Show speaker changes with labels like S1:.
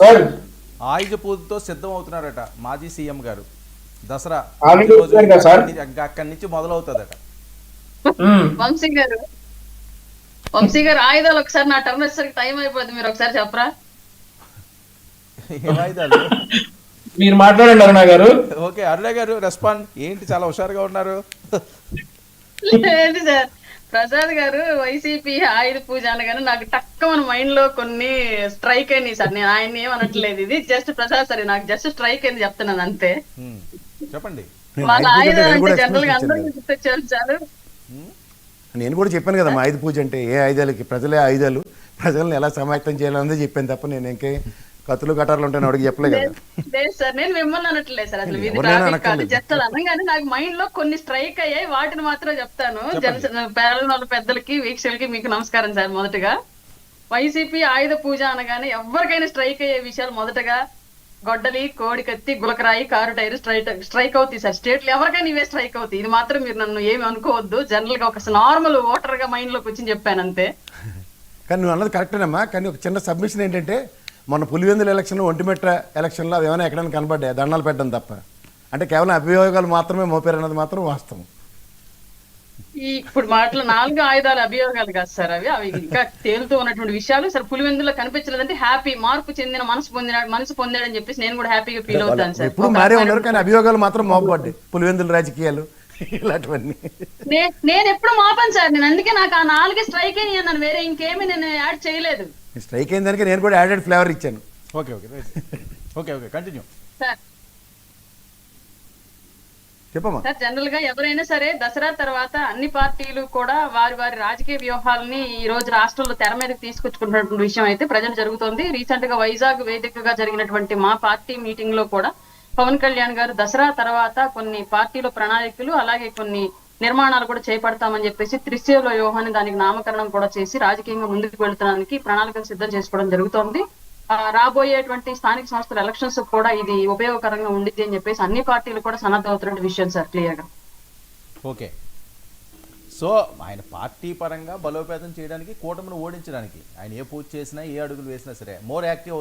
S1: Sir
S2: ఆయుధ పూజతో సిద్ధం అవుతున్నారట మాజీ సీఎం గారు. దసరా
S1: ఆల్రెడీ
S2: రోజు
S1: వచ్చారు కదా సార్.
S2: అక్కడి నుంచి మొదలవుతుందట.
S3: వంశీ గారు వంశీ గారు ఆయుధాలు ఒకసారి నా టర్న్ వచ్చేసరికి టైం అయిపోద్ది, మీరు ఒకసారి చెప్పరా?
S2: ఏం ఆయుధాలు?
S1: మీరు మాట్లాడండి అరుణ గారు.
S2: ఓకే, అరుణ గారు రెస్పాండ్. ఏంటి చాలా హుషారుగా ఉన్నారు?
S3: లేదు సార్, ప్రసాద్ గారు వైసీపీ ఆయుధ పూజ అనగానే నాకు టక్కమని మైండ్ లో కొన్ని స్ట్రైక్ అయినాయి సార్. నేను ఆయన్ని ఏమనట్లేదు, ఇది జస్ట్ ప్రసాద్ సార్ నాకు జస్ట్ స్ట్రైక్ అయింది చెప్తున్నాను అంతే.
S2: చెప్పండి.
S3: వాళ్ళ ఆయుధాలు అంటే జనరల్ గా అందరికీ గుర్తొచ్చారు సార్.
S4: నేను కూడా చెప్పాను కదా, మా ఆయుధ పూజ అంటే ఏ ఆయుధాలకి ప్రజలే ఆయుధాలు, ప్రజలను ఎలా సమాయత్తం చేయాలన్నదే చెప్పాను తప్ప నేను ఇంకే కత్తులు కటార్లు ఉంటాను అడిగి చెప్పలేదు కదా.
S3: లేదు సార్, నేను మిమ్మల్ని అనట్లేదు సార్, అసలు ఇది
S4: ఎవరినైనా
S3: టాపిక్ కాదు.
S4: అనక్కర్లేదు.
S3: జస్ట్ అలా అనగానే నాకు మైండ్ లో కొన్ని స్ట్రైక్ అయ్యాయి, వాటిని మాత్రం చెప్తాను. జనసేన పేరల పెద్దలకి వీక్షకులకి మీకు నమస్కారం సార్. మొదటగా వైసీపీ ఆయుధ పూజ అనగానే ఎవరికైనా స్ట్రైక్ అయ్యే విషయాలు మొదటగా గొడ్డలి, కోడి కత్తి, గులకరాయి, కారు టైర్ స్ట్రైక్ అవుతాయి సార్. స్టేట్లు ఎవరికైనా ఇవే స్ట్రైక్ అవుతాయి. ఇది మాత్రం మీరు నన్ను ఏమి అనుకోవద్దు. జనరల్ గా ఒక నార్మల్ ఓటర్ గా మైండ్ లోకి వచ్చి చెప్పాను అంతే.
S4: కానీ నువ్వు అన్నది కరెక్టేనమ్మా. కానీ ఒక చిన్న సబ్మిషన్ ఏంటంటే, మొన్న పులివెందుల ఎలక్షన్, ఒంటిమిట్ట ఎలక్షన్లో అవి ఏమైనా ఎక్కడైనా కనబడ్డాయి దండాలు పెట్టడం తప్ప. అంటే కేవలం అభియోగాలు మాత్రమే మోపారు అన్నది మాత్రం వాస్తవం.
S3: ఇప్పుడు మాటలు 4 ఆయుధాల అభియోగాలు కాదు సార్, అవి ఇంకా తేలుతూ ఉన్నటువంటి విషయాలు సార్. పులివెందులో కనిపించలేదంటే హ్యాపీ, మార్పు చెందిన మనసు పొందాడని చెప్పేసి నేను కూడా హ్యాపీగా ఫీల్ అవుతాను సార్.
S4: ఎప్పుడు మారే ఉన్నారు కానీ అభియోగాలు మాత్రం మోపబడ్డాయి. పులివెందుల రాజకీయాలు ఇలాంటివన్నీ
S3: నేను ఎప్పుడు మాపాను సార్. నేను అందుకే నాకు ఆ 4 స్ట్రైక్ అయ్యి అన్నాను, వేరే ఇంకేమీ నేను యాడ్ చేయలేదు.
S4: స్ట్రైక్ అయిన దానికి నేను కూడా యాడెడ్ ఫ్లేవర్ ఇచ్చాను.
S2: Okay okay okay okay continue
S3: sir
S4: చెప్పమ్మా.
S3: సార్ జనరల్ గా ఎవరైనా సరే దసరా తర్వాత అన్ని పార్టీలు కూడా వారి వారి రాజకీయ వ్యూహాలని ఈ రోజు రాష్ట్రంలో తెర మీదకి తీసుకొచ్చుకున్నటువంటి విషయం అయితే ప్రజెంట్ జరుగుతోంది. రీసెంట్ గా వైజాగ్ వేదికగా జరిగినటువంటి మా పార్టీ మీటింగ్ లో కూడా పవన్ కళ్యాణ్ గారు దసరా తర్వాత కొన్ని పార్టీల ప్రణాళికలు అలాగే కొన్ని నిర్మాణాలు కూడా చేపడతామని చెప్పేసి త్రిశూల వ్యూహాన్ని దానికి నామకరణం కూడా చేసి రాజకీయంగా ముందుకు వెళ్తానికి ప్రణాళికలు సిద్ధం చేసుకోవడం జరుగుతోంది. రాబోయేటువంటి స్థానిక సంస్థల ఎలక్షన్స్ కూడా ఇది ఉపయోగకరంగా ఉండిద్ది అని చెప్పేసి అన్ని పార్టీలు కూడా సన్నద్ధమవుతున్న విషయం సార్ క్లియర్ గా.
S2: ఓకే, సో ఆయన పార్టీ పరంగా బలోపేతం చేయడానికి, కూటమిని ఓడించడానికి ఆయన ఏ పూజ చేసినా ఏ అడుగులు వేసినా సరే మోర్ యాక్టివ్ అవుతారు.